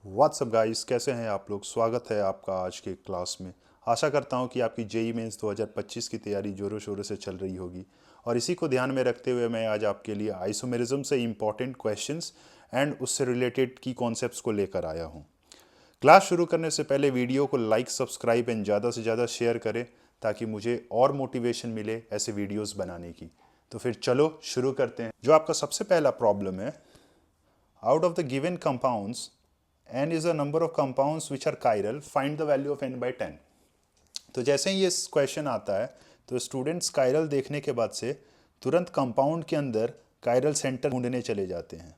WhatsApp guys, कैसे हैं आप लोग। स्वागत है आपका आज के क्लास में। आशा करता हूं कि आपकी जेई मेंस 2025 की तैयारी जोरों शोरों से चल रही होगी और इसी को ध्यान में रखते हुए मैं आज आपके लिए आइसोमेरिज्म से इम्पॉर्टेंट क्वेश्चंस एंड उससे रिलेटेड की कॉन्सेप्ट्स को लेकर आया हूं। क्लास शुरू करने से पहले वीडियो को लाइक, सब्सक्राइब एंड ज़्यादा से ज़्यादा शेयर करें ताकि मुझे और मोटिवेशन मिले ऐसे वीडियोज़ बनाने की। तो फिर चलो शुरू करते हैं। जो आपका सबसे पहला प्रॉब्लम है, out of the given compounds, n is a number of compounds which are chiral, find the value of n by 10। तो जैसे ही ये क्वेश्चन आता है तो स्टूडेंट्स कायरल देखने के बाद से तुरंत कंपाउंड के अंदर कायरल सेंटर ढूंढने चले जाते हैं।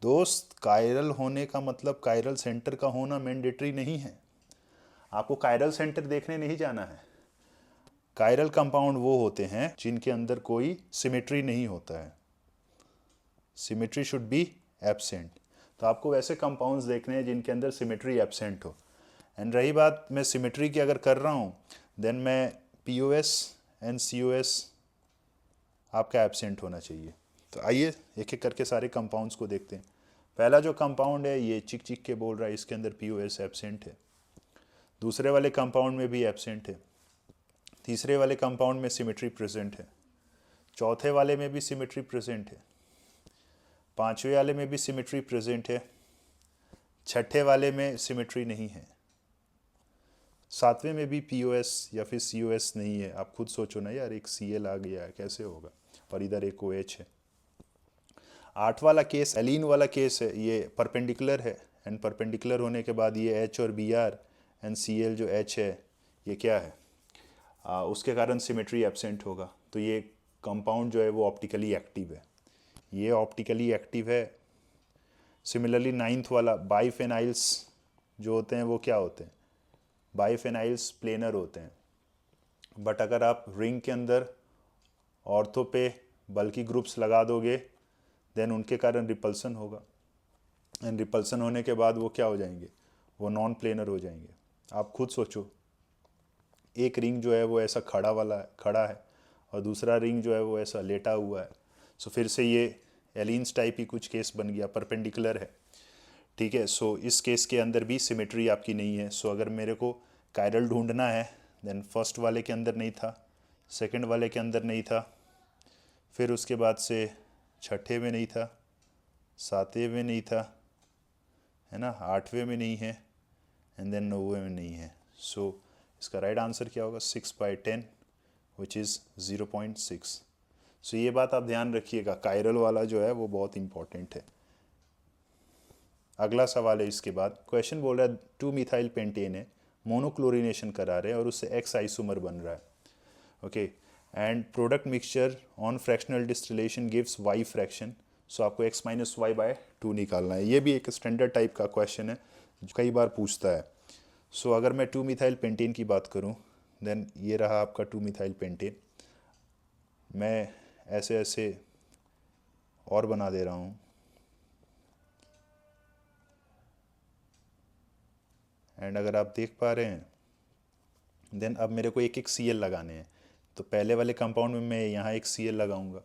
दोस्त, कायरल होने का मतलब कायरल सेंटर का होना मैंडेटरी नहीं है। आपको कायरल सेंटर देखने नहीं जाना है। कायरल कंपाउंड वो होते हैं जिनके अंदर कोई सिमेट्री नहीं होता है। Symmetry should be absent. तो आपको वैसे कंपाउंड्स देखने हैं जिनके अंदर सिमेट्री एब्सेंट हो। एंड रही बात मैं सिमेट्री की अगर कर रहा हूँ, देन मैं POS एंड COS आपका एब्सेंट होना चाहिए। तो आइए एक एक करके सारे कंपाउंड्स को देखते हैं। पहला जो कंपाउंड है ये चिक चिक के बोल रहा है, इसके अंदर POS एब्सेंट है। दूसरे वाले कंपाउंड में भी एब्सेंट है। तीसरे वाले कंपाउंड में सिमेट्री प्रेजेंट है। चौथे वाले में भी सिमेट्री प्रेजेंट है। पांचवे वाले में भी सिमेट्री प्रेजेंट है। छठे वाले में सिमेट्री नहीं है। सातवें में भी POS या फिर COS नहीं है। आप खुद सोचो ना यार, एक Cl आ गया है, कैसे होगा, और इधर एक OH है। आठवां वाला केस एलीन वाला केस है, ये परपेंडिकुलर है एंड परपेंडिकुलर होने के बाद ये H और Br एंड Cl जो H है ये क्या है, उसके कारण सिमेट्री एब्सेंट होगा। तो ये कंपाउंड जो है वो ऑप्टिकली एक्टिव है, ये ऑप्टिकली एक्टिव है। सिमिलरली नाइन्थ वाला बाइफेनाइल्स जो होते हैं वो क्या होते हैं, बाइफेनाइल्स प्लेनर होते हैं। बट अगर आप रिंग के अंदर ऑर्थो पे बल्कि ग्रुप्स लगा दोगे देन उनके कारण रिपल्सन होगा एंड रिपल्सन होने के बाद वो क्या हो जाएंगे, वो नॉन प्लेनर हो जाएंगे। आप खुद सोचो, एक रिंग जो है वो ऐसा खड़ा है और दूसरा रिंग जो है वो ऐसा लेटा हुआ है। सो फिर से ये एलिन्स टाइप ही कुछ केस बन गया, परपेंडिकुलर है। ठीक है, सो इस केस के अंदर भी सिमेट्री आपकी नहीं है। सो अगर मेरे को कायरल ढूंढना है देन फर्स्ट वाले के अंदर नहीं था, सेकंड वाले के अंदर नहीं था, फिर उसके बाद से छठे में नहीं था, सातवें में नहीं था, है ना, आठवें में नहीं है एंड देन नौवें में नहीं है। सो इसका राइट आंसर क्या होगा, 6/10 विच इज़ 0.6। सो ये बात आप ध्यान रखिएगा, कायरल वाला जो है वो बहुत इंपॉर्टेंट है। अगला सवाल है इसके बाद, क्वेश्चन बोल रहा है 2 मिथाइल पेंटेन है, मोनोक्लोरिनेशन करा रहे हैं और उससे X आइसोमर बन रहा है। Okay, and product mixture on fractional distillation gives Y fraction. So आपको X-Y/2 निकालना है। ये भी एक स्टैंडर्ड टाइप का क्वेश्चन है जो कई बार पूछता है। सो अगर मैं 2 मिथाइल पेंटेन की बात करूं देन ये रहा आपका 2 मिथाइल पेंटेन। मैं ऐसे ऐसे और बना दे रहा हूं एंड अगर आप देख पा रहे हैं देन अब मेरे को एक एक Cl लगाने हैं। तो पहले वाले कंपाउंड में मैं यहाँ एक Cl लगाऊंगा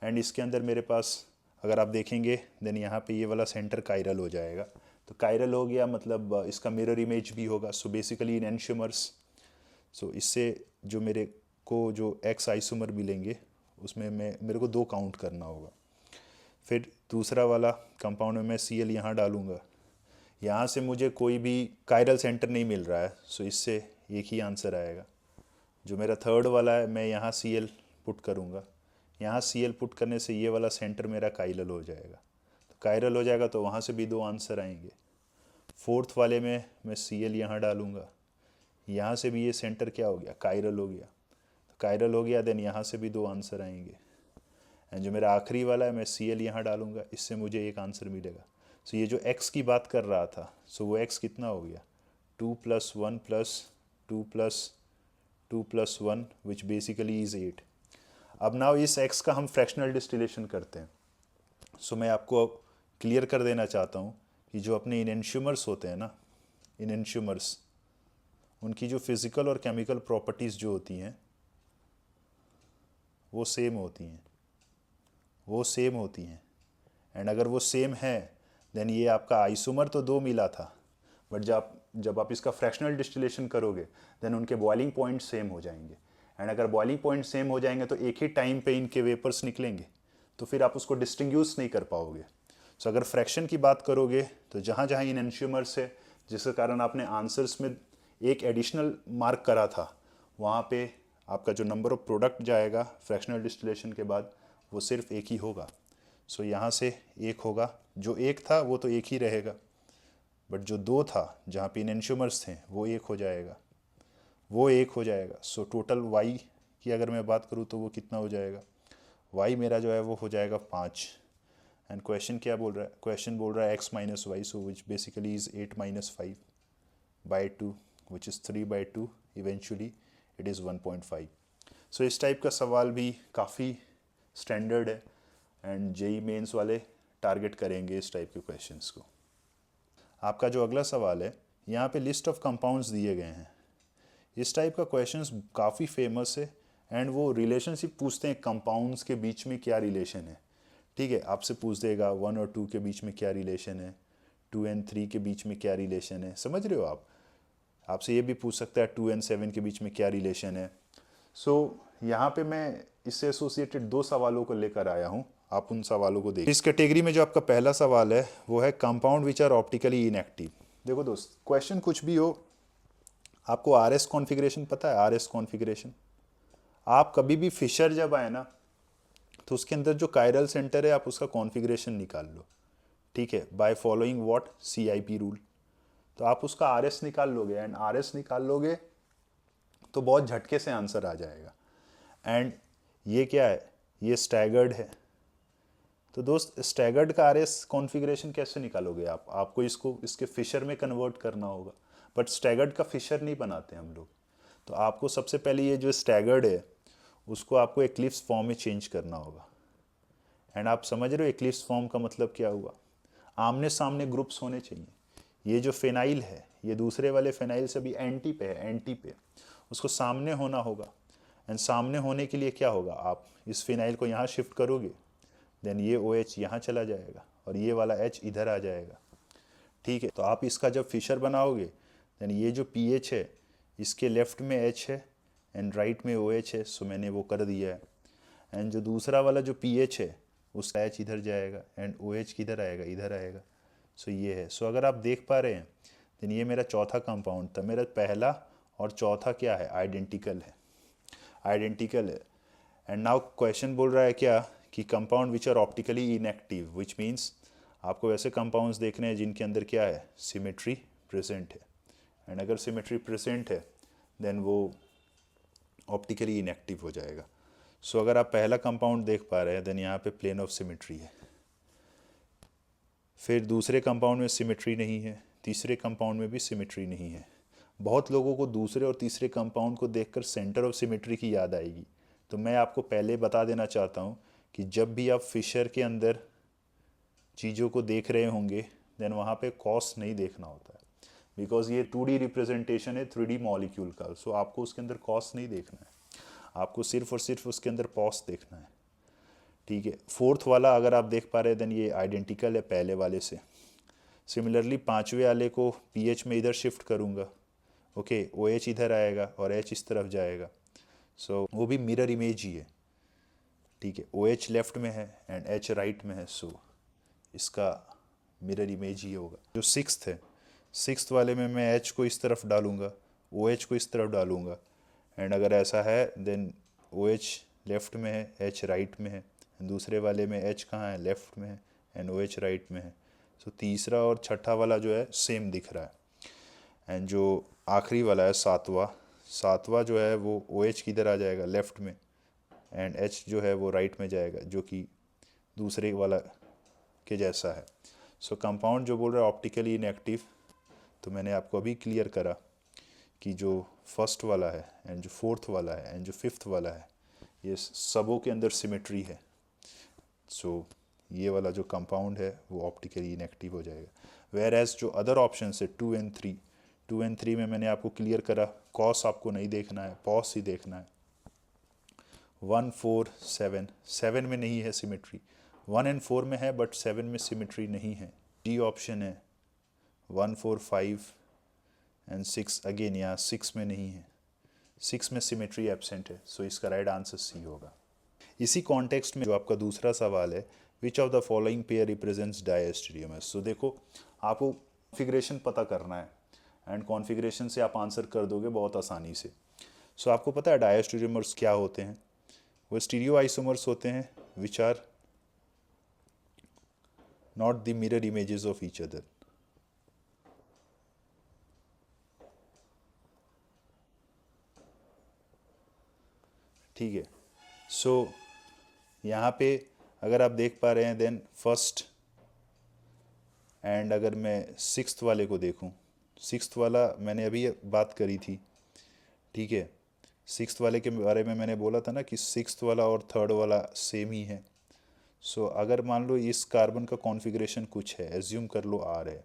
एंड इसके अंदर मेरे पास अगर आप देखेंगे देन यहाँ पे ये वाला सेंटर कायरल हो जाएगा। तो कायरल हो गया मतलब इसका मिरर इमेज भी होगा। सो बेसिकली इन एनशियोमर्स, सो इससे जो मेरे को जो X आइसोमर मिलेंगे उसमें मेरे को 2 काउंट करना होगा। फिर दूसरा वाला कंपाउंड में मैं Cl यहाँ डालूंगा, यहाँ से मुझे कोई भी कायरल सेंटर नहीं मिल रहा है। सो इससे एक ही आंसर आएगा। जो मेरा थर्ड वाला है मैं यहाँ Cl पुट करूँगा, यहाँ Cl पुट करने से ये वाला सेंटर मेरा कायरल हो जाएगा। तो कायरल हो जाएगा तो वहाँ से भी 2 आंसर आएंगे। फोर्थ वाले में मैं Cl यहाँ डालूँगा, यहाँ से भी ये सेंटर क्या हो गया, कायरल हो गया। तो कायरल हो गया देन यहाँ से भी 2 आंसर आएंगे। एंड जो मेरा आखिरी वाला है मैं Cl यहाँ डालूँगा, इससे मुझे एक आंसर मिलेगा। सो ये जो X की बात कर रहा था, सो वो X कितना हो गया, 2 + 1 + 2 + 2 + 1 विच बेसिकली इज़ 8। अब नाउ इस X का हम फ्रैक्शनल डिस्टिलेशन करते हैं। सो मैं आपको क्लियर कर देना चाहता हूँ कि जो अपने इनेंशियोमर्स होते हैं ना, इनेंशियोमर्स, उनकी जो फिज़िकल और केमिकल प्रॉपर्टीज़ जो होती हैं वो सेम होती हैं, एंड अगर वो सेम है देन ये आपका आइसोमर तो 2 मिला था, बट जब आप इसका फ्रैक्शनल डिस्टिलेशन करोगे देन उनके बॉइलिंग पॉइंट सेम हो जाएंगे। एंड अगर बॉइलिंग पॉइंट सेम हो जाएंगे तो एक ही टाइम पे इनके वेपर्स निकलेंगे, तो फिर आप उसको डिस्टिंग्यूश नहीं कर पाओगे। सो अगर फ्रैक्शन की बात करोगे तो जहाँ जहाँ इन एंशियोमर्स है जिसके कारण आपने आंसर्स में एक एडिशनल मार्क करा था, वहाँ पे आपका जो नंबर ऑफ प्रोडक्ट जाएगा फ्रैक्शनल डिस्टिलेशन के बाद वो सिर्फ एक ही होगा। सो यहाँ से एक होगा, जो एक था वो तो एक ही रहेगा, बट जो 2 था जहाँ पे इन एंशियोमर्स थे वो एक हो जाएगा, वो एक हो जाएगा। सो टोटल वाई की अगर मैं बात करूँ तो वो कितना हो जाएगा, वाई मेरा जो है वो हो जाएगा 5। एंड क्वेश्चन क्या बोल रहा है, क्वेश्चन बोल रहा है x minus y, so which basically is 8 minus 5 by 2 which is 3 by 2, eventually it is 1.5। So इस टाइप का सवाल भी काफ़ी स्टैंडर्ड है एंड जेई मेंस वाले टारगेट करेंगे इस टाइप के क्वेश्चंस को। आपका जो अगला सवाल है, यहाँ पे लिस्ट ऑफ कंपाउंड्स दिए गए हैं। इस टाइप का क्वेश्चंस काफ़ी फेमस है एंड वो रिलेशनशिप पूछते हैं कंपाउंड्स के बीच में क्या रिलेशन है। ठीक है, आपसे पूछ देगा 1 और 2 के बीच में क्या रिलेशन है, 2 एंड 3 के बीच में क्या रिलेशन है, समझ रहे हो आप। आपसे ये भी पूछ सकता है 2 एंड 7 के बीच में क्या रिलेशन है। सो यहाँ पे मैं इससे एसोसिएटेड 2 सवालों को लेकर आया हूँ, आप उन सवालों को देखिए। इस कैटेगरी में जो आपका पहला सवाल है वो है compound which are optically inactive. देखो दोस्त, क्वेश्चन कुछ भी हो, आपको आर एस कॉन्फ़िगरेशन पता है, आर एस कॉन्फ़िगरेशन। आप कभी भी फिशर जब आए ना तो उसके अंदर जो कायरल सेंटर है आप उसका कॉन्फ़िगरेशन निकाल लो, ठीक है, by following what CIP rule. तो आप उसका आर एस निकाल लोगे एंड आर एस निकाल लोगे तो बहुत झटके से आंसर आ जाएगा। एंड ये क्या है, ये स्टैगर्ड है। तो दोस्त, स्टैगर्ड का आर एस कॉन्फ़िगरेशन कैसे निकालोगे आप, आपको इसको इसके फिशर में कन्वर्ट करना होगा, बट स्टैगर्ड का फिशर नहीं बनाते हम लोग। तो आपको सबसे पहले ये जो स्टैगर्ड है उसको आपको एक्लिप्स फॉर्म में चेंज करना होगा। एंड आप समझ रहे हो एक्लिप्स फॉर्म का मतलब क्या हुआ, आमने सामने ग्रुप्स होने चाहिए। ये जो फेनाइल है ये दूसरे वाले फेनाइल से भी एंटी पे है, एंटी पे, उसको सामने होना होगा। एंड सामने होने के लिए क्या होगा, आप इस फिनाइल को यहाँ शिफ्ट करोगे, देन ये OH यहाँ चला जाएगा और ये वाला H इधर आ जाएगा। ठीक है, तो आप इसका जब फिशर बनाओगे देन ये जो pH है इसके लेफ्ट में H है एंड राइट में OH है, सो मैंने वो कर दिया है। एंड जो दूसरा वाला जो pH है उसका H इधर जाएगा एंड OH किधर आएगा, इधर आएगा। सो ये है। सो अगर आप देख पा रहे हैं देन ये मेरा चौथा कंपाउंड था। मेरा पहला और चौथा क्या है, आइडेंटिकल है, आइडेंटिकल है। एंड नाउ क्वेश्चन बोल रहा है क्या कि compound which are optically inactive, which means आपको वैसे कंपाउंड्स देखने हैं जिनके अंदर क्या है, सिमेट्री प्रेजेंट है। एंड अगर सिमेट्री प्रेजेंट है देन वो ऑप्टिकली इनएक्टिव हो जाएगा। सो अगर आप पहला कंपाउंड देख पा रहे हैं देन यहाँ पे प्लेन ऑफ सिमेट्री है। फिर दूसरे कंपाउंड में सिमेट्री नहीं है, तीसरे कंपाउंड में भी सिमेट्री नहीं है। बहुत लोगों को दूसरे और तीसरे कंपाउंड को देखकर सेंटर ऑफ सिमेट्री की याद आएगी, तो मैं आपको पहले बता देना चाहता हूँ कि जब भी आप फिशर के अंदर चीज़ों को देख रहे होंगे देन वहाँ पे कॉस नहीं देखना होता है, बिकॉज ये 2D रिप्रेजेंटेशन है 3D मॉलिक्यूल का। सो आपको उसके अंदर कॉस नहीं देखना है, आपको सिर्फ और सिर्फ उसके अंदर पॉस देखना है। ठीक है, फोर्थ वाला अगर आप देख पा रहे हैं देन ये आइडेंटिकल है पहले वाले से। सिमिलरली पाँचवें वाले को pH में इधर शिफ्ट करूँगा, ओके, OH इधर आएगा और H इस तरफ जाएगा। सो वो भी मिरर इमेज ही है। ठीक है, OH लेफ्ट में है एंड H राइट में है, सो इसका मिरर इमेज ही होगा। जो सिक्स्थ है, सिक्स्थ वाले में मैं H को इस तरफ डालूंगा, OH को इस तरफ डालूंगा। एंड अगर ऐसा है देन OH लेफ्ट में है, H राइट में है। दूसरे वाले में H कहाँ है, लेफ्ट में है एंड OH राइट में है। सो तीसरा और छठा वाला जो है सेम दिख रहा है। एंड जो आखिरी वाला है सातवां जो है वो OH किधर आ जाएगा, लेफ्ट में, एंड H जो है वो राइट में जाएगा, जो कि दूसरे वाला के जैसा है। सो कंपाउंड जो बोल रहा है ऑप्टिकली इनएक्टिव, तो मैंने आपको अभी क्लियर करा कि जो फर्स्ट वाला है एंड जो फोर्थ वाला है एंड जो फिफ्थ वाला है ये सबों के अंदर सिमेट्री है। सो ये वाला जो कंपाउंड है वो ऑप्टिकली इनएक्टिव हो जाएगा। वेयर एज जो अदर ऑप्शन है 2 एंड 3 में मैंने आपको क्लियर करा, कॉस आपको नहीं देखना है, पॉस ही देखना है। 1, 4, 7 में नहीं है सिमेट्री, 1 एंड 4 में है बट 7 में सिमेट्री नहीं है। डी ऑप्शन है 1 4 5 एंड 6, अगेन यहाँ 6 में नहीं है, 6 में सिमेट्री एब्सेंट है, सो इसका राइट आंसर सी होगा। इसी कॉन्टेक्स्ट में जो आपका दूसरा सवाल है, which of the following pair represents diastereomers. So देखो, आपको कॉन्फ़िगरेशन पता करना है एंड कॉन्फ़िगरेशन से आप आंसर कर दोगे बहुत आसानी से। सो आपको पता है डायस्टेरियोमर्स क्या होते हैं? वो स्टीरियो आइसोमर्स होते हैं which are not the mirror images of each other. ठीक है, सो यहाँ पे अगर आप देख पा रहे हैं, देन फर्स्ट एंड अगर मैं सिक्स्थ वाले को देखूं, सिक्स्थ वाला मैंने अभी बात करी थी, ठीक है, सिक्स्थ वाले के बारे में मैंने बोला था ना कि सिक्स्थ वाला और थर्ड वाला सेम ही है। सो अगर मान लो इस कार्बन का कॉन्फ़िगरेशन कुछ है, एज्यूम कर लो आर है,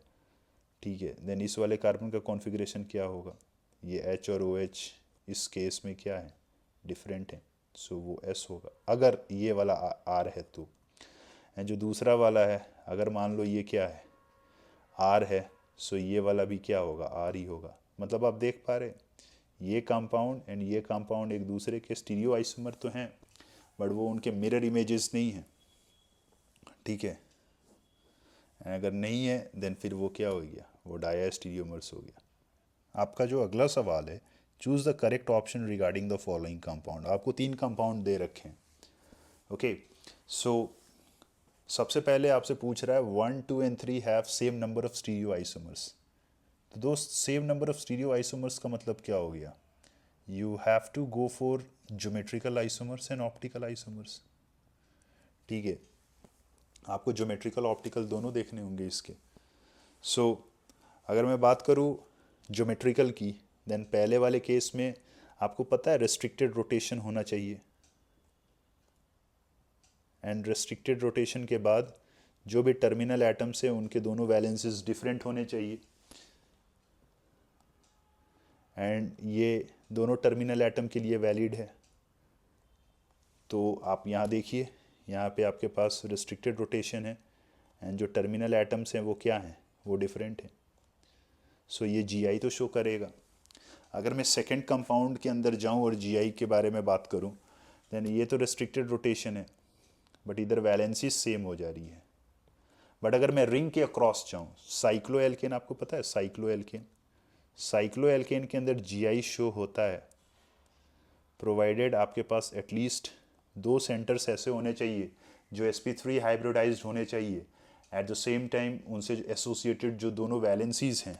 ठीक है, देन इस वाले कार्बन का कॉन्फ़िगरेशन क्या होगा? ये एच और ओ एच इस केस में क्या है? डिफरेंट है, सो वो एस होगा अगर ये वाला आर है तो। एंड जो दूसरा वाला है, अगर मान लो ये क्या है? आर है, सो ये वाला भी क्या होगा? आर ही होगा। मतलब आप देख पा रहे, ये कंपाउंड एंड ये कंपाउंड एक दूसरे के स्टीरियो आइसोमर तो हैं, बट वो उनके मिरर इमेजेस नहीं हैं, ठीक है। अगर नहीं है देन फिर वो क्या हो गया? वो डायस्टीरियोमर्स हो गया। आपका जो अगला सवाल है, choose the correct option regarding the following compound. आपको 3 कंपाउंड दे रखे हैं, ओके। सो सबसे पहले आपसे पूछ रहा है 1 2 and 3 have same number of stereo isomers. तो दोस्त, same number of stereo isomers का मतलब क्या हो गया? You have to go for geometrical isomers and optical isomers, ठीक है। आपको ज्योमेट्रिकल ऑप्टिकल दोनों देखने होंगे इसके। सो अगर मैं बात करूँ ज्योमेट्रिकल की, देन पहले वाले केस में आपको पता है रेस्ट्रिक्टेड रोटेशन होना चाहिए, एंड रेस्ट्रिक्टेड रोटेशन के बाद जो भी टर्मिनल एटम्स हैं उनके दोनों वैलेंसेस डिफरेंट होने चाहिए, एंड ये दोनों टर्मिनल एटम के लिए वैलिड है। तो आप यहाँ देखिए, यहाँ पे आपके पास रेस्ट्रिक्टेड रोटेशन है एंड जो टर्मिनल एटम्स हैं वो क्या हैं? वो डिफरेंट हैं। सो ये जीआई तो शो करेगा। अगर मैं सेकंड कंपाउंड के अंदर जाऊँ और जीआई के बारे में बात करूँ, देन ये तो रेस्ट्रिक्टेड रोटेशन है, बट इधर वैलेंसीज सेम हो जा रही है। बट अगर मैं रिंग के अक्रॉस जाऊँ, साइक्लो एल्केन, आपको पता है साइक्लो एल्केन, साइक्लो एल्केन के अंदर जीआई शो होता है, प्रोवाइडेड आपके पास एटलीस्ट 2 सेंटर्स ऐसे होने चाहिए जो sp3 हाइब्रिडाइज्ड होने चाहिए, एट द सेम टाइम उनसे एसोसिएटेड जो दोनों वैलेंसीज हैं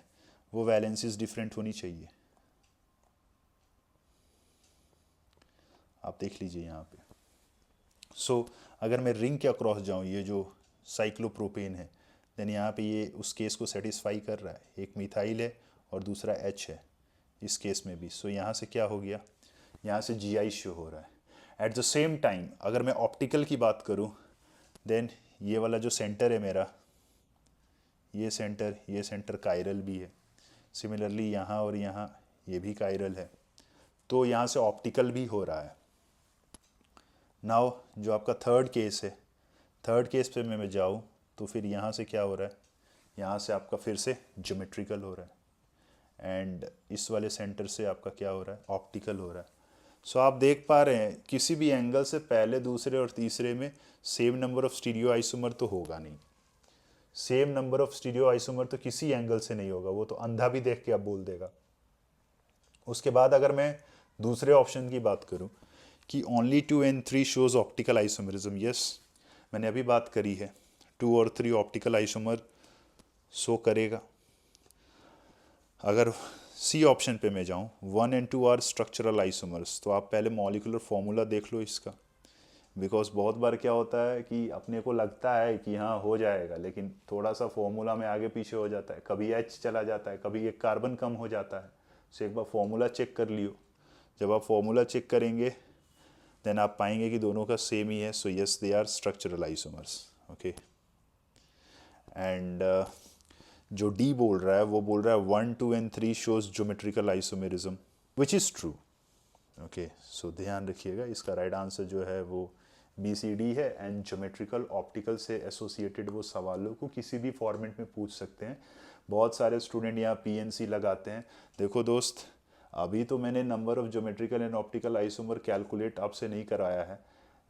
वो वैलेंसीज डिफरेंट होनी चाहिए। आप देख लीजिए यहाँ पे। सो अगर मैं रिंग के अक्रॉस जाऊँ, ये जो साइक्लोप्रोपेन है, देन यहाँ पे ये उस केस को सेटिस्फाई कर रहा है, एक मिथाइल है और दूसरा एच है इस केस में भी। सो यहाँ से क्या हो गया? यहाँ से जीआई शो हो रहा है। एट द सेम टाइम अगर मैं ऑप्टिकल की बात करूँ, देन ये वाला जो सेंटर है मेरा, ये सेंटर कायरल भी है, सिमिलरली यहाँ और यहाँ ये भी कायरल है, तो यहाँ से ऑप्टिकल भी हो रहा है। नाउ जो आपका थर्ड केस है, थर्ड केस पे मैं जाऊँ तो फिर यहाँ से क्या हो रहा है? यहाँ से आपका फिर से ज्योमेट्रिकल हो रहा है, एंड इस वाले सेंटर से आपका क्या हो रहा है? ऑप्टिकल हो रहा है। सो आप देख पा रहे हैं किसी भी एंगल से पहले, दूसरे और तीसरे में same number of stereo isomer तो होगा नहीं। Same number of stereo isomer तो किसी एंगल से नहीं होगा, वो तो अंधा भी देख के आप बोल देगा। उसके बाद अगर मैं दूसरे ऑप्शन की बात करूं कि only 2 and 3 shows optical isomerism, yes, मैंने अभी बात करी है 2 और 3 ऑप्टिकल आइसोमर शो करेगा। अगर सी ऑप्शन पे मैं जाऊँ 1 and 2 आर स्ट्रक्चरल आइसोमर्स, तो आप पहले मॉलिक्यूलर फॉर्मूला देख लो इसका, बिकॉज बहुत बार क्या होता है कि अपने को लगता है कि हाँ हो जाएगा, लेकिन थोड़ा सा फॉर्मूला में आगे पीछे हो जाता है, कभी एच चला जाता है, कभी एक कार्बन कम हो जाता है। सो एक बार फॉर्मूला चेक कर लियो। जब आप फॉर्मूला चेक करेंगे देन आप पाएंगे कि दोनों का सेम ही है। So yes, they are structural isomers, okay. And जो डी बोल रहा है वो बोल रहा है 1 2 and 3 shows geometrical isomerism, which is true, okay. So ध्यान रखिएगा, इसका राइट आंसर जो है वो BCD है एंड ज्योमेट्रिकल ऑप्टिकल से एसोसिएटेड वो सवालों को किसी भी फॉर्मेट में पूछ सकते हैं। बहुत सारे स्टूडेंट यहाँ PNC लगाते हैं। देखो दोस्त, अभी तो मैंने number of geometrical and optical isomer calculate आपसे नहीं कराया है।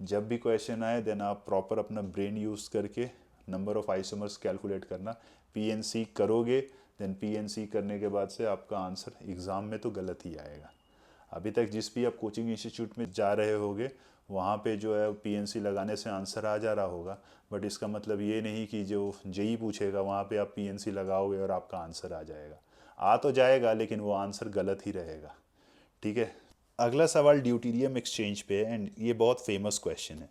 जब भी क्वेश्चन आए देन आप प्रॉपर अपना ब्रेन यूज़ करके नंबर ऑफ आइसोमर्स कैलकुलेट करना। PNC करोगे देन PNC करने के बाद से आपका आंसर एग्ज़ाम में तो गलत ही आएगा। अभी तक जिस भी आप कोचिंग इंस्टीट्यूट में जा रहे होगे वहाँ पे जो है PNC लगाने से आंसर आ जा रहा होगा, बट इसका मतलब ये नहीं कि जो जेई पूछेगा वहाँ पे आप PNC लगाओगे और आपका आंसर आ जाएगा। आ तो जाएगा लेकिन वो आंसर गलत ही रहेगा। ठीक है, अगला सवाल ड्यूटीरियम एक्सचेंज पे है एंड ये बहुत फेमस क्वेश्चन है।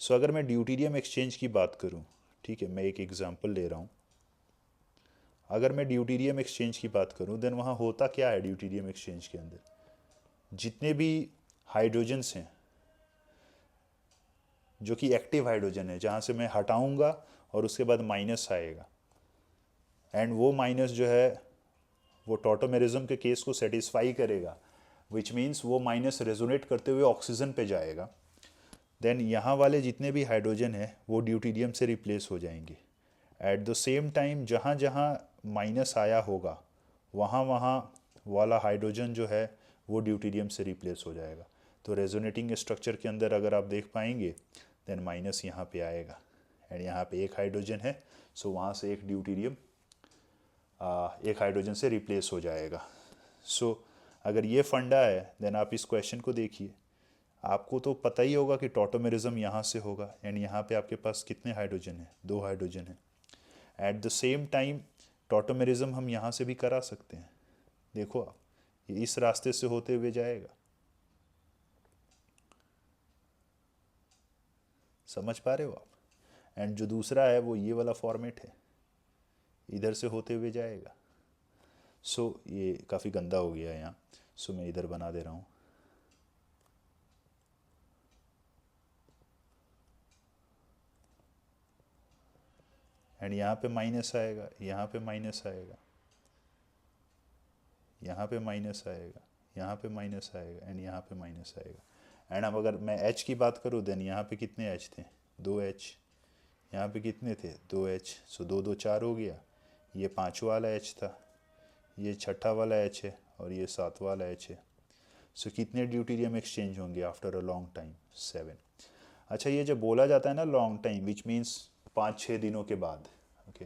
सो अगर मैं ड्यूटीरियम एक्सचेंज की बात करूँ, ठीक है, मैं एक एग्जांपल ले रहा हूँ। अगर मैं ड्यूटीरियम एक्सचेंज की बात करूँ देन वहाँ होता क्या है ड्यूटीरियम एक्सचेंज के अंदर, जितने भी हाइड्रोजन्स हैं जो कि एक्टिव हाइड्रोजन है, जहाँ से मैं हटाऊंगा और उसके बाद माइनस आएगा एंड वो माइनस जो है वो टॉटोमेरिज्म के केस को सेटिस्फाई करेगा, विच मीन्स वो माइनस रेजोनेट करते हुए ऑक्सीजन पे जाएगा। देन यहाँ वाले जितने भी हाइड्रोजन है वो ड्यूटीरियम से रिप्लेस हो जाएंगे। एट द सेम टाइम जहाँ जहाँ माइनस आया होगा वहाँ वहाँ वाला हाइड्रोजन जो है वो ड्यूटीरियम से रिप्लेस हो जाएगा। तो रेजोनेटिंग स्ट्रक्चर के अंदर अगर आप देख पाएंगे देन माइनस यहाँ पे आएगा एंड यहाँ पे एक हाइड्रोजन है, सो वहाँ से एक ड्यूटीरियम एक हाइड्रोजन से रिप्लेस हो जाएगा। सो अगर ये फंडा है देन आप इस क्वेश्चन को देखिए, आपको तो पता ही होगा कि टॉटोमेरिज्म यहाँ से होगा एंड यहाँ पे आपके पास कितने हाइड्रोजन है, 2 हाइड्रोजन है। At the same time tautomerism हम यहाँ से भी करा सकते हैं। देखो आप, ये इस रास्ते से होते हुए जाएगा, समझ पा रहे हो आप? एंड जो दूसरा है वो ये वाला फॉर्मेट है, इधर से होते हुए जाएगा। सो ये काफ़ी गंदा हो गया यहाँ, सो मैं इधर बना दे रहा हूँ। एंड यहाँ पे माइनस आएगा, यहाँ पे माइनस आएगा, यहाँ पे माइनस आएगा, यहाँ पे माइनस आएगा एंड यहाँ पे माइनस आएगा। एंड अब अगर मैं H की बात करूँ देन यहाँ पे कितने H थे, 2H। यहाँ पे कितने थे, 2H। सो 2 2 4 हो गया। ये 5 वाला H था, ये 6 वाला H है और ये 7 वाला H है। सो कितने ड्यूटीरियम एक्सचेंज होंगे आफ्टर अ लॉन्ग टाइम, 7। अच्छा, ये जब बोला जाता है ना लॉन्ग टाइम, विच मीन्स 5-6 दिनों के बाद। ओके,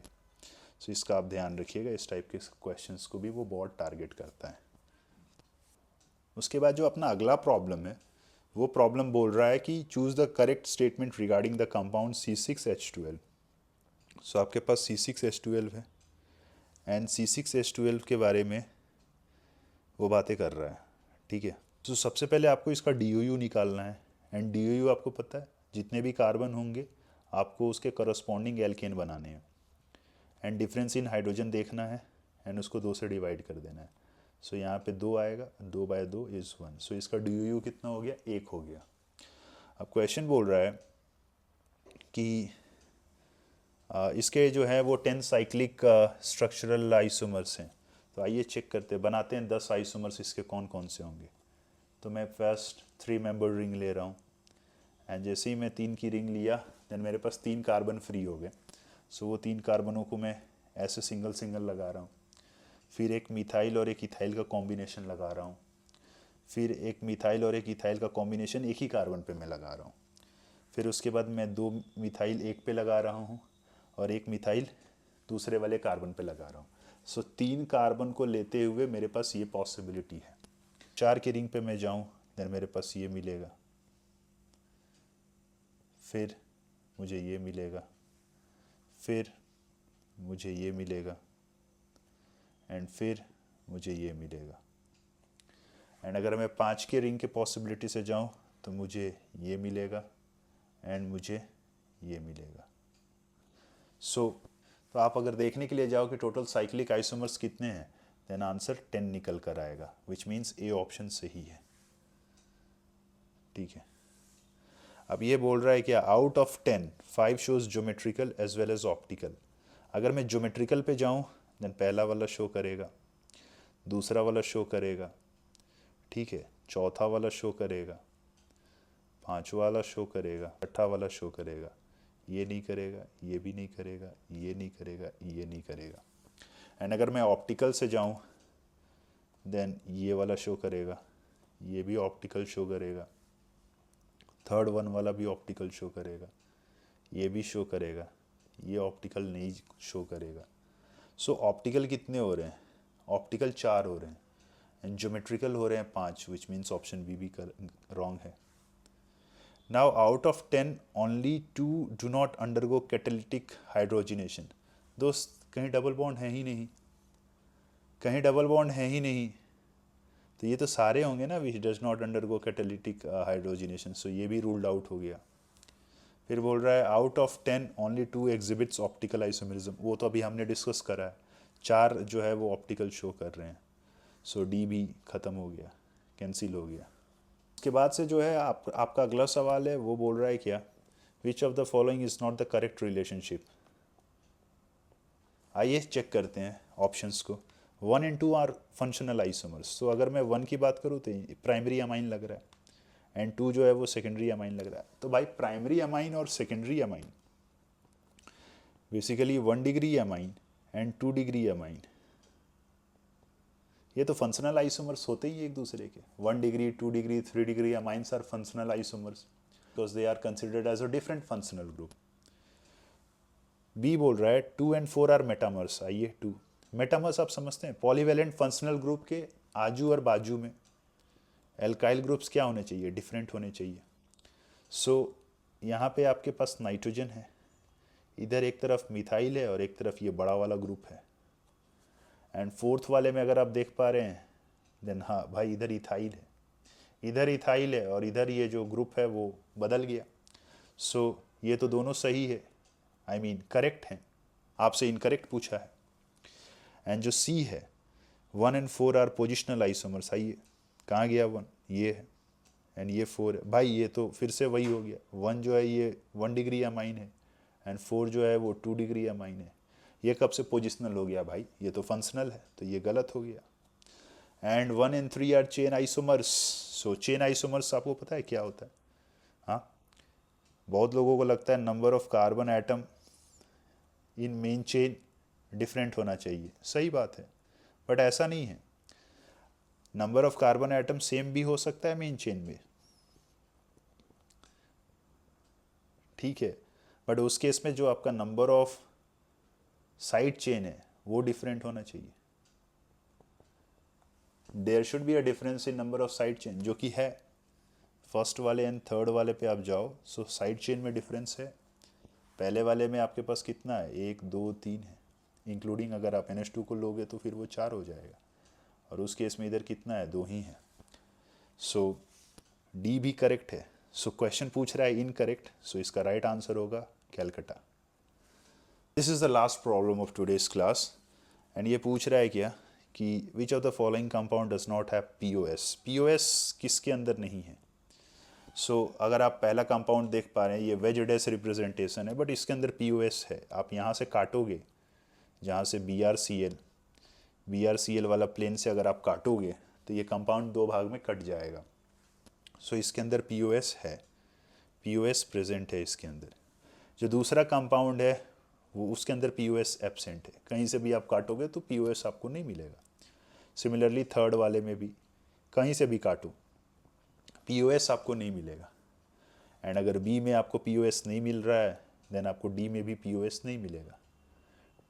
सो इसका आप ध्यान रखिएगा, इस टाइप के क्वेश्चंस को भी वो बहुत टारगेट करता है। उसके बाद जो अपना अगला प्रॉब्लम है वो प्रॉब्लम बोल रहा है कि choose the correct statement regarding the compound C6H12। सो आपके पास C6H12 है एंड C6H12 के बारे में वो बातें कर रहा है। ठीक है, तो सबसे पहले आपको इसका DOU निकालना है एंड DOU आपको पता है जितने भी कार्बन होंगे आपको उसके करस्पॉन्डिंग एल्केन बनाने हैं एंड डिफरेंस इन हाइड्रोजन देखना है एंड उसको 2 से डिवाइड कर देना है। सो यहाँ पे 2 आएगा, 2/2 इज़ 1। सो इसका DOU कितना हो गया, 1 हो गया। अब क्वेश्चन बोल रहा है कि इसके जो है वो 10 साइक्लिक स्ट्रक्चरल आइसोमर्स हैं। तो आइए चेक करते हैं, बनाते हैं 10 आइसोमर्स इसके कौन कौन से होंगे। तो मैं फर्स्ट 3 मेंबर रिंग ले रहा हूँ एंड जैसे ही मैं 3 की रिंग लिया देन मेरे पास 3 कार्बन फ्री हो गए। सो वो 3 कार्बनों को मैं ऐसे सिंगल सिंगल लगा रहा हूँ। फिर एक मिथाइल और एक इथाइल का कॉम्बिनेशन लगा रहा हूँ। फिर एक मिथाइल और एक इथाइल का कॉम्बिनेशन एक ही कार्बन पे मैं लगा रहा हूँ। फिर उसके बाद मैं 2 मिथाइल एक पे लगा रहा हूँ और एक मिथाइल दूसरे वाले कार्बन पे लगा रहा हूँ। सो 3 कार्बन को लेते हुए मेरे पास ये पॉसिबिलिटी है। 4 की रिंग पे मैं जाऊँ देन मेरे पास ये मिलेगा, फिर मुझे ये मिलेगा, फिर मुझे ये मिलेगा एंड फिर मुझे ये मिलेगा। एंड अगर मैं 5 के रिंग के पॉसिबिलिटी से जाऊँ तो मुझे ये मिलेगा एंड मुझे ये मिलेगा। सो तो आप अगर देखने के लिए जाओ कि टोटल साइक्लिक आइसोमर्स कितने हैं देन आंसर 10 निकल कर आएगा, विच मीन्स ए ऑप्शन सही है। ठीक है, अब ये बोल रहा है कि out of 10 5 shows geometrical as well as optical. अगर मैं ज्योमेट्रिकल पे जाऊँ देन पहला वाला शो करेगा, दूसरा वाला शो करेगा, ठीक है, चौथा वाला शो करेगा, 5 वाला शो करेगा, 6 वाला शो करेगा, ये नहीं करेगा, ये भी नहीं करेगा, ये नहीं करेगा, ये नहीं करेगा। एंड अगर मैं ऑप्टिकल से जाऊं देन ये वाला शो करेगा, ये भी ऑप्टिकल शो करेगा, थर्ड वन वाला भी ऑप्टिकल शो करेगा, ये भी शो करेगा, ये ऑप्टिकल नहीं शो करेगा। सो ऑप्टिकल कितने हो रहे हैं? ऑप्टिकल 4 हो रहे हैं एंड ज्योमेट्रिकल हो रहे हैं 5, विच मीन्स ऑप्शन बी भी रॉन्ग है। Now out of 10 only 2 do not undergo catalytic hydrogenation. दोस्त कहीं डबल बॉन्ड है ही नहीं, कहीं डबल बॉन्ड है ही नहीं, तो ये तो सारे होंगे ना which does not undergo catalytic hydrogenation. So ये भी रूल्ड आउट हो गया। फिर बोल रहा है out of 10 only 2 exhibits optical isomerism. वो तो अभी हमने डिस्कस करा है, 4 जो है वो ऑप्टिकल शो कर रहे हैं। सो डी भी ख़त्म हो गया, कैंसिल हो गया। उसके बाद से जो है आपका अगला सवाल है, वो बोल रहा है क्या, विच of the following is not the correct relationship. आइए चेक करते हैं ऑप्शंस को। 1 and 2 आर फंक्शनल आइसोमर्स। तो अगर मैं 1 की बात करूँ तो प्राइमरी अमाइन लग रहा है एंड 2 जो है वो सेकेंडरी अमाइन लग रहा है। तो भाई प्राइमरी अमाइन और secondary amine basically 1 degree amine and 2 degree amine, ये तो फंक्शनल आइसोमर्स होते ही एक दूसरे के। 1 degree, 2 degree, 3 degree amines are functional isomers because they are considered as a different functional group. B बोल रहा है 2 and 4 आर मेटामर्स। आइए 2 मेटामर्स आप समझते हैं, पॉलीवेलेंट फंक्शनल ग्रुप के आजू और बाजू में एल्काइल ग्रुप्स क्या होने चाहिए, डिफरेंट होने चाहिए। सो यहाँ पे आपके पास नाइट्रोजन है, इधर एक तरफ मिथाइल है और एक तरफ ये बड़ा वाला ग्रुप है। एंड फोर्थ वाले में अगर आप देख पा रहे हैं देन हाँ भाई इधर इथाइल है, इधर इथाइल है और इधर ये जो ग्रुप है वो बदल गया। सो ये तो दोनों सही है, आई मीन करेक्ट हैं, आपसे इनकरेक्ट पूछा है। एंड जो सी है 1 and 4 आर पोजिशनल आइसोमर्स। आइए कहाँ गया 1, ये है एंड ये 4 है। भाई ये तो फिर से वही हो गया, 1 जो है ये 1 डिग्री अमाइन है एंड 4 जो है वो 2 डिग्री अमाइन है। ये कब से पोजिशनल हो गया भाई, ये तो फंक्शनल है, तो ये गलत हो गया। And 1 and 3 are chain isomers. So chain isomers आपको पता है क्या होता है? हाँ, बहुत लोगों को लगता है number of carbon atom in main chain different होना चाहिए, सही बात है, बट ऐसा नहीं है। Number of carbon atom same भी हो सकता है मेन चेन में, ठीक है, बट उस केस में जो आपका नंबर ऑफ साइड चेन है वो डिफरेंट होना चाहिए। There should be a difference in number of side chain, जो कि है। फर्स्ट वाले एंड थर्ड वाले पे आप जाओ, सो साइड चेन में डिफरेंस है। पहले वाले में आपके पास कितना है, 1 2 3 है, इंक्लूडिंग अगर आप NH2 को लोगे तो फिर वो 4 हो जाएगा, और उस केस में इधर कितना है, 2 ही है। सो डी भी करेक्ट है। सो क्वेश्चन पूछ रहा है इनकरेक्ट, सो इसका राइट आंसर होगा Calcutta. This is the last problem of today's class and ये पूछ रहा है क्या कि विच of the following compound does not have POS। POS किसके अंदर नहीं है? सो अगर आप पहला कंपाउंड देख पा रहे हैं, ये वेज रिप्रेजेंटेशन है, बट इसके अंदर POS है। आप यहाँ से काटोगे, जहाँ से BRCL वाला प्लेन से अगर आप काटोगे तो ये कंपाउंड 2 भाग में कट जाएगा। सो इसके अंदर POS है, POS प्रेजेंट है इसके अंदर। जो दूसरा कंपाउंड है वो उसके अंदर POS एब्सेंट है, कहीं से भी आप काटोगे तो POS आपको नहीं मिलेगा। सिमिलरली थर्ड वाले में भी कहीं से भी काटो POS आपको नहीं मिलेगा। एंड अगर B में आपको POS नहीं मिल रहा है देन आपको D में भी POS नहीं मिलेगा,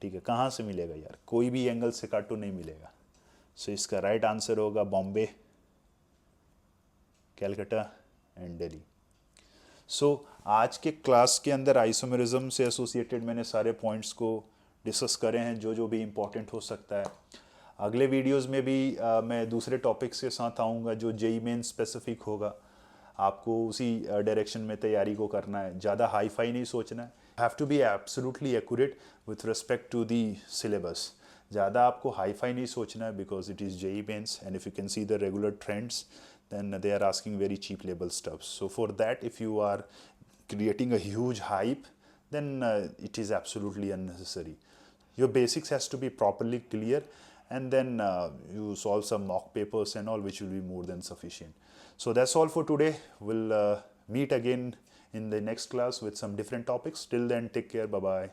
ठीक है। कहाँ से मिलेगा यार, कोई भी एंगल से काटो नहीं मिलेगा। सो इसका राइट आंसर होगा बॉम्बे, कैलकाटा एंड दिल्ली। सो आज के क्लास के अंदर आइसोमेरिज्म से एसोसिएटेड मैंने सारे पॉइंट्स को डिस्कस करे हैं, जो जो भी इम्पोर्टेंट हो सकता है। अगले वीडियोस में भी मैं दूसरे टॉपिक्स के साथ आऊँगा जो JEE मेन स्पेसिफिक होगा। आपको उसी डायरेक्शन में तैयारी को करना है, ज़्यादा हाई फाई नहीं सोचना है। Have to be absolutely accurate with respect to the syllabus. ज़्यादा आपको हाई फाई नहीं सोचना है because it is JEE mains and if you can see the regular trends then they are asking very cheap level stuff. So for that, if you are creating a huge hype, then it is absolutely unnecessary. Your basics has to be properly clear, and then you solve some mock papers and all, which will be more than sufficient. So that's all for today. We'll meet again in the next class with some different topics. Till then, take care. Bye bye.